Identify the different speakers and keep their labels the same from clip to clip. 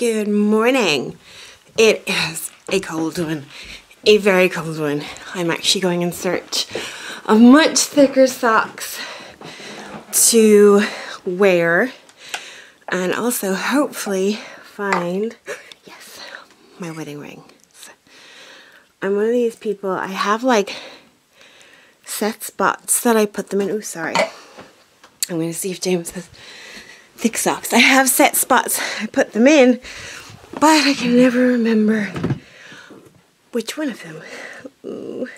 Speaker 1: Good morning. It is a cold one, a very cold one. I'm actually going in search of much thicker socks to wear and also hopefully find, yes, my wedding ring. I'm one of these people, I have like set spots that I put them in. Oh, sorry. I'm going to see if James has thick socks. I have set spots I put them in, but I can never remember which one of them. Ooh.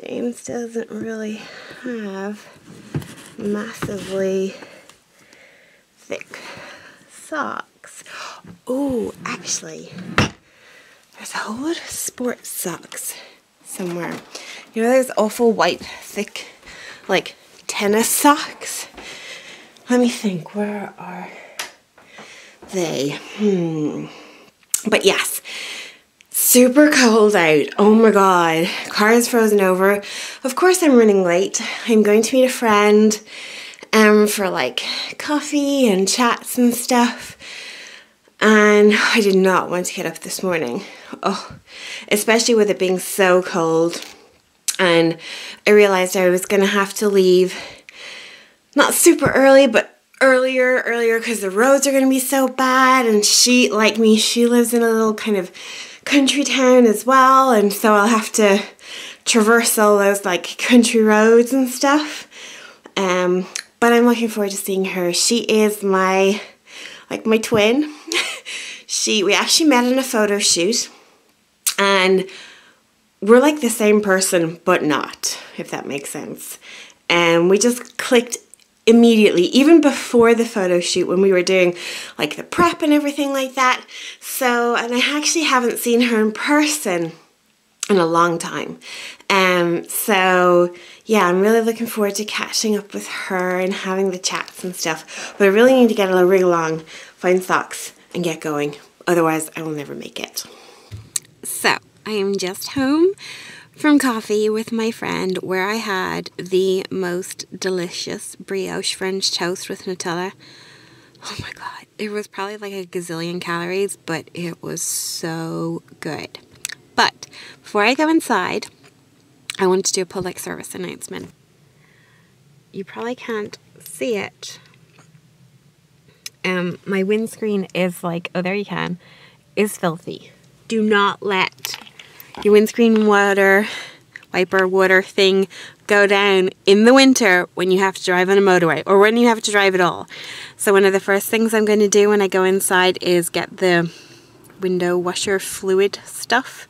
Speaker 1: James doesn't really have massively thick socks. Oh, actually, there's a whole lot of sports socks somewhere. You know those awful white, thick, like tennis socks? Let me think, where are they? But yes, super cold out. Oh my god, car is frozen over. Of course I'm running late. I'm going to meet a friend for like coffee and chats and stuff. And I did not want to get up this morning. Oh, especially with it being so cold. And I realized I was going to have to leave not super early, but earlier because the roads are going to be so bad. And she, like me, she lives in a little kind of country town as well. And so I'll have to traverse all those like country roads and stuff. But I'm looking forward to seeing her. She is my twin. We actually met in a photo shoot. And we're like the same person, but not, if that makes sense. And we just clicked immediately, even before the photo shoot when we were doing like the prep and everything like that. So, and I actually haven't seen her in person in a long time. So yeah, I'm really looking forward to catching up with her and having the chats and stuff. But I really need to get a rig along, find socks, and get going. Otherwise, I will never make it. So, I am just home from coffee with my friend where I had the most delicious brioche French toast with Nutella. Oh my god, it was probably like a gazillion calories, but it was so good. But before I go inside, I want to do a public service announcement. You probably can't see it. My windscreen is like, oh there you can, is filthy. Do not let your windscreen wiper water thing go down in the winter when you have to drive on a motorway or when you have to drive at all. So one of the first things I'm going to do when I go inside is get the window washer fluid stuff,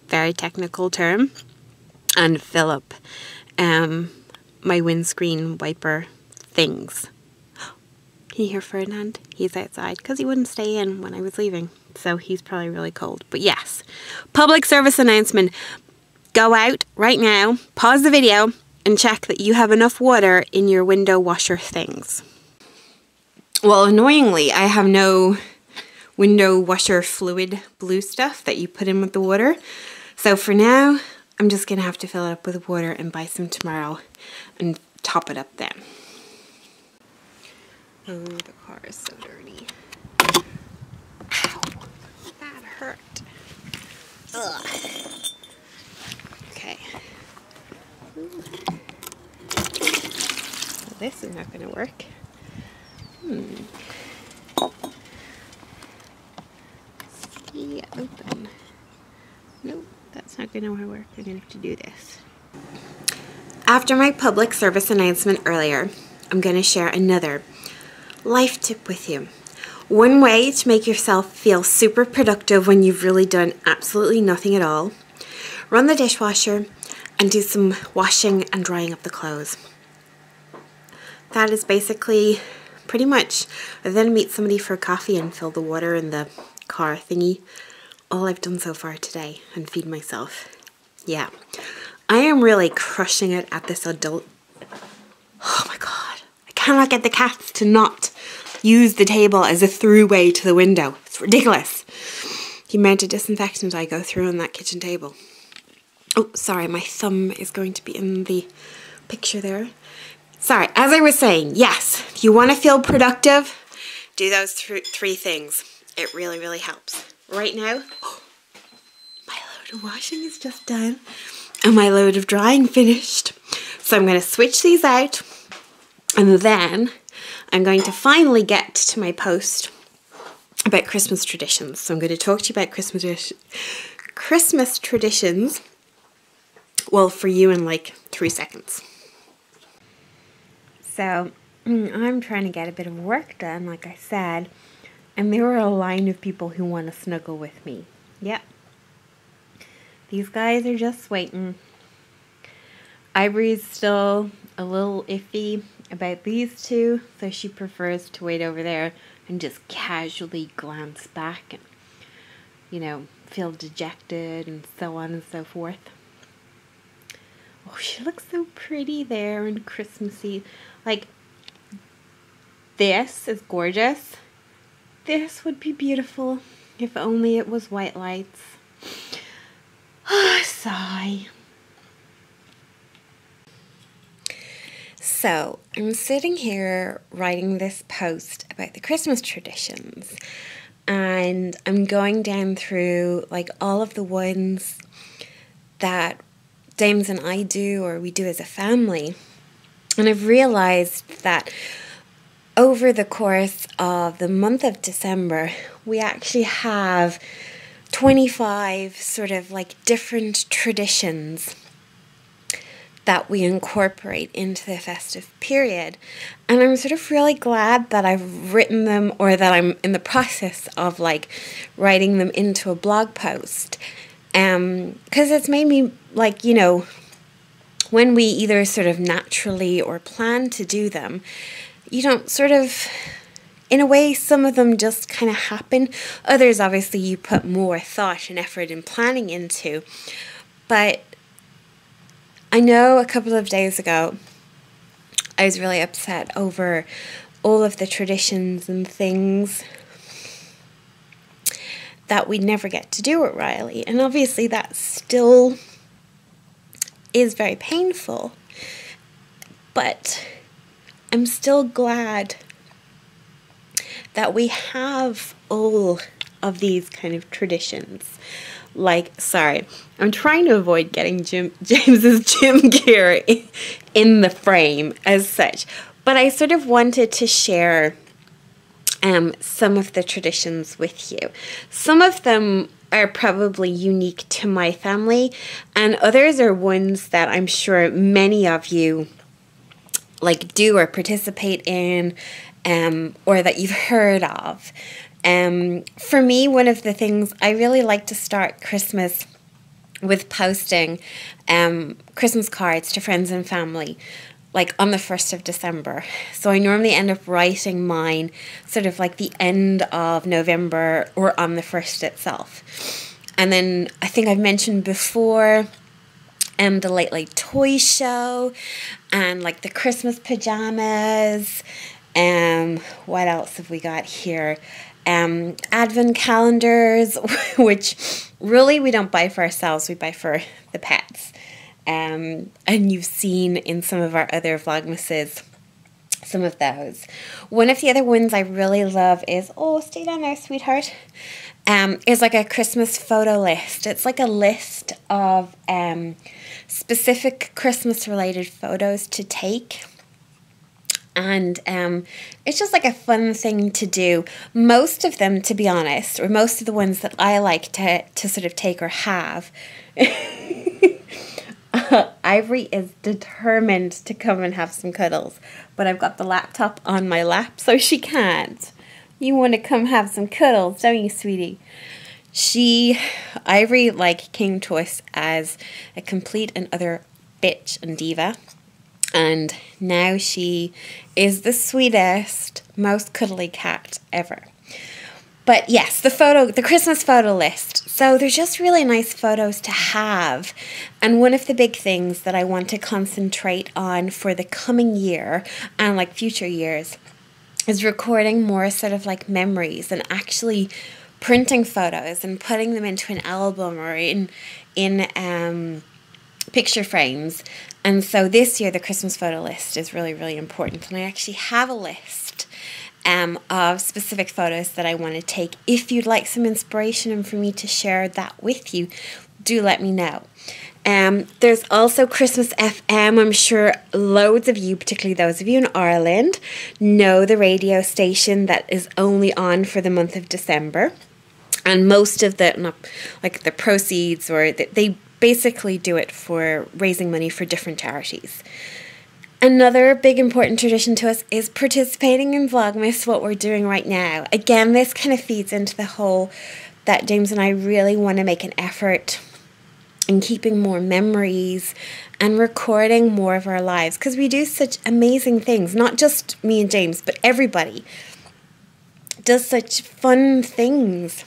Speaker 1: very technical term, and fill up my windscreen wiper things. Can you hear Ferdinand? He's outside because he wouldn't stay in when I was leaving. So he's probably really cold. But yes, public service announcement. Go out right now, pause the video, and check that you have enough water in your window washer things. Well, annoyingly, I have no window washer fluid blue stuff that you put in with the water. So for now, I'm just going to have to fill it up with water and buy some tomorrow and top it up then. Oh, the car is so dirty. Ow, that hurt. Ugh. Okay. Well, this is not going to work. See, open. Nope, that's not going to work. We're going to have to do this. After my public service announcement earlier, I'm going to share another life tip with you. One way to make yourself feel super productive when you've really done absolutely nothing at all. Run the dishwasher and do some washing and drying up the clothes. That is basically pretty much, other than meet somebody for coffee and fill the water in the car thingy, all I've done so far today and feed myself. Yeah, I am really crushing it at this adult. Oh my god, I cannot get the cats to not use the table as a throughway to the window. It's ridiculous. The amount of disinfectant I go through on that kitchen table. Oh, sorry, my thumb is going to be in the picture there. Sorry, as I was saying, yes, if you want to feel productive, do those three things. it really, really helps. Right now, my load of washing is just done and my load of drying finished. So I'm going to switch these out, and then I'm going to finally get to my post about Christmas traditions. So I'm going to talk to you about Christmas traditions, well, for you in like 3 seconds. So I'm trying to get a bit of work done, like I said, and there were a line of people who want to snuggle with me. Yep. These guys are just waiting. Ivory's still a little iffy about these two, so she prefers to wait over there and just casually glance back and, you know, feel dejected and so on and so forth. Oh, she looks so pretty there and Christmassy. Like, this is gorgeous. This would be beautiful if only it was white lights. Sigh. So, I'm sitting here writing this post about the Christmas traditions, and I'm going down through like all of the ones that James and I do, or we do as a family, and I've realized that over the course of the month of December, we actually have 25 sort of like different traditions that we incorporate into the festive period. And I'm sort of really glad that I've written them, or that I'm in the process of like writing them into a blog post. Because it's made me like, you know, when we either sort of naturally or plan to do them, you don't sort of, in a way, some of them just kind of happen. Others, obviously, you put more thought and effort and planning into. But I know a couple of days ago, I was really upset over all of the traditions and things that we'd never get to do at Riley. And obviously that still is very painful. But I'm still glad that we have all of these kind of traditions. Like, sorry, I'm trying to avoid getting James's gym gear in the frame as such. But I sort of wanted to share some of the traditions with you. Some of them are probably unique to my family, and others are ones that I'm sure many of you like do or participate in, or that you've heard of. For me, one of the things, I really like to start Christmas with posting Christmas cards to friends and family, like on the 1st of December. So I normally end up writing mine sort of like the end of November or on the 1st itself. And then I think I've mentioned before the Late Toy Show and like the Christmas pajamas. What else have we got here? Advent calendars, which really we don't buy for ourselves, we buy for the pets. And you've seen in some of our other Vlogmases some of those. One of the other ones I really love is, oh, stay down there, sweetheart, is like a Christmas photo list. It's like a list of specific Christmas related photos to take. And it's just like a fun thing to do. Most of them, to be honest, or most of the ones that I like to sort of take or have, Ivory is determined to come and have some cuddles, but I've got the laptop on my lap, so she can't. You want to come have some cuddles, don't you, sweetie? Ivory, like, came to us as a complete and utter bitch and diva. And now she is the sweetest, most cuddly cat ever. But yes, the Christmas photo list. So they're just really nice photos to have. And one of the big things that I want to concentrate on for the coming year and like future years is recording more sort of like memories and actually printing photos and putting them into an album or in picture frames. And so this year the Christmas photo list is really, really important. And I actually have a list of specific photos that I want to take. If you'd like some inspiration and for me to share that with you, do let me know. There's also Christmas FM. I'm sure loads of you, particularly those of you in Ireland, know the radio station that is only on for the month of December. And most of the proceeds, or they basically do it for raising money for different charities. Another big important tradition to us is participating in Vlogmas, what we're doing right now. Again, this kind of feeds into the whole that James and I really want to make an effort in keeping more memories and recording more of our lives, because we do such amazing things. Not just me and James, but everybody does such fun things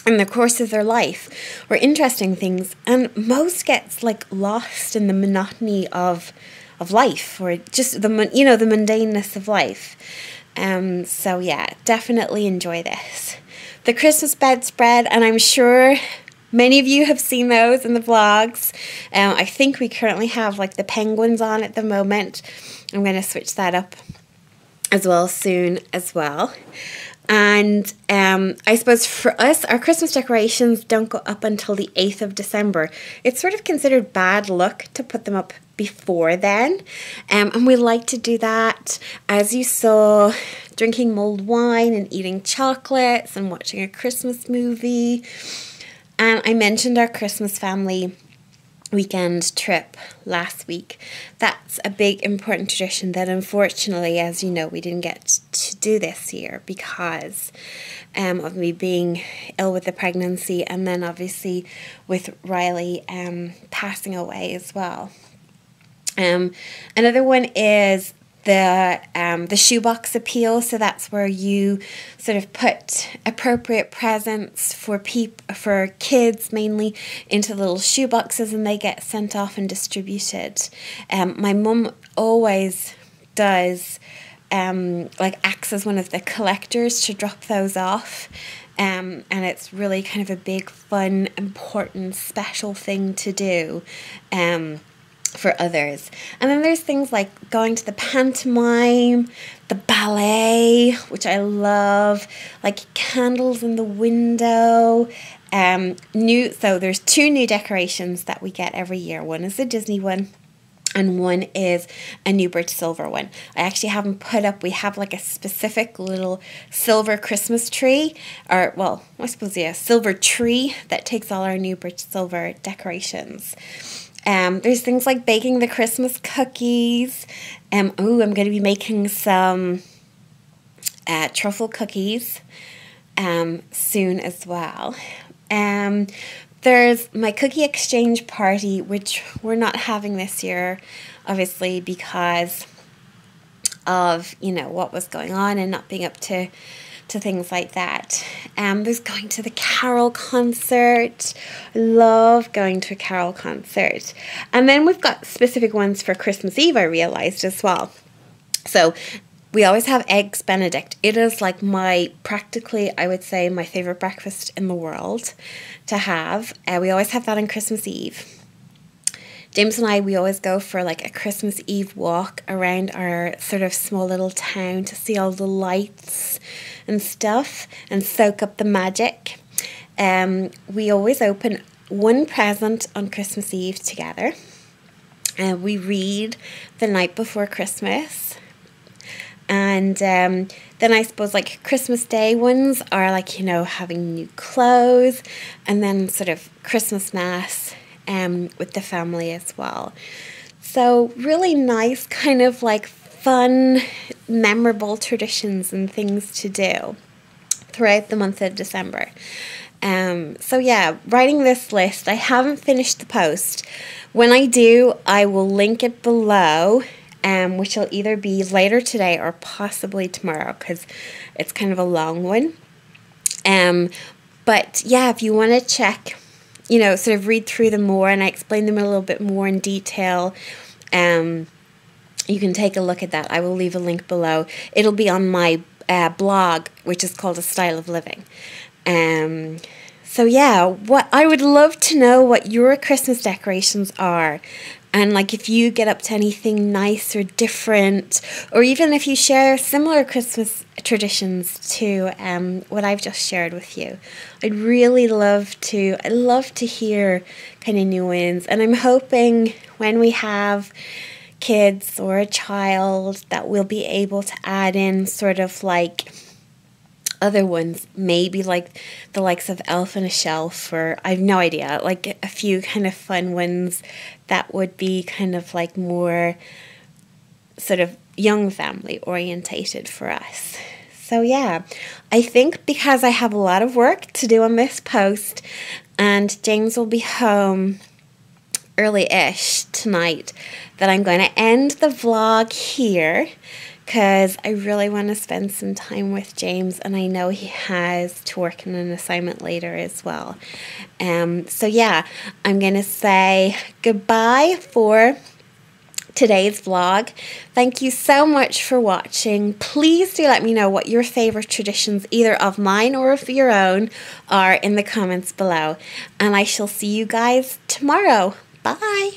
Speaker 1: in the course of their life, or interesting things, and most gets like lost in the monotony of life, or just the mundaneness of life. So yeah, definitely enjoy this. The Christmas bedspread, and I'm sure many of you have seen those in the vlogs. I think we currently have like the penguins on at the moment. I'm going to switch that up as well soon as well. And I suppose for us, our Christmas decorations don't go up until the 8th of December. It's sort of considered bad luck to put them up before then. And we like to do that, as you saw, drinking mulled wine and eating chocolates and watching a Christmas movie. And I mentioned our Christmas family weekend trip last week. That's a big important tradition that unfortunately, as you know, we didn't get to do this year because of me being ill with the pregnancy, and then obviously with Riley passing away as well. Another one is the shoebox appeal. So that's where you sort of put appropriate presents for kids mainly into little shoe boxes, and they get sent off and distributed. My mum always does acts as one of the collectors to drop those off. And it's really kind of a big, fun, important, special thing to do for others. And then there's things like going to the pantomime, the ballet, which I love, like candles in the window. So there's 2 new decorations that we get every year. One is the Disney one, and one is a new birch silver one. I actually haven't put up, we have like a specific little silver Christmas tree, or well, I suppose, yeah, silver tree that takes all our new birch silver decorations. There's things like baking the Christmas cookies. I'm going to be making some truffle cookies soon as well. There's my cookie exchange party, which we're not having this year, obviously, because of, what was going on and not being up to things like that. There's going to the carol concert. I love going to a carol concert. And then we've got specific ones for Christmas Eve, I realized as well. So we always have Eggs Benedict. It is like practically, I would say, my favorite breakfast in the world to have. We always have that on Christmas Eve. James and I, we always go for like a Christmas Eve walk around our sort of small little town to see all the lights and stuff and soak up the magic. We always open one present on Christmas Eve together. We read the night before Christmas. And then I suppose like Christmas Day ones are like, having new clothes, and then sort of Christmas Mass with the family as well. So really nice kind of like fun, memorable traditions and things to do throughout the month of December. So yeah, writing this list, I haven't finished the post. When I do, I will link it below, which will either be later today or possibly tomorrow, because it's kind of a long one. But yeah, if you want to check, sort of read through them more, and I explain them a little bit more in detail, you can take a look at that. I will leave a link below. It'll be on my blog, which is called A Style of Living. So yeah, what I would love to know what your Christmas decorations are. And like if you get up to anything nice or different, or even if you share similar Christmas traditions to what I've just shared with you. I'd love to hear kind of new ones. And I'm hoping when we have kids or a child that we'll be able to add in sort of like other ones, maybe like the likes of Elf on a Shelf, or I've no idea, like a few kind of fun ones that would be kind of like more sort of young family orientated for us. So yeah, I think because I have a lot of work to do on this post and James will be home early-ish tonight, that I'm going to end the vlog here, because I really want to spend some time with James, and I know he has to work on an assignment later as well. So yeah, I'm going to say goodbye for today's vlog. Thank you so much for watching. Please do let me know what your favorite traditions, either of mine or of your own, are in the comments below. And I shall see you guys tomorrow. Bye!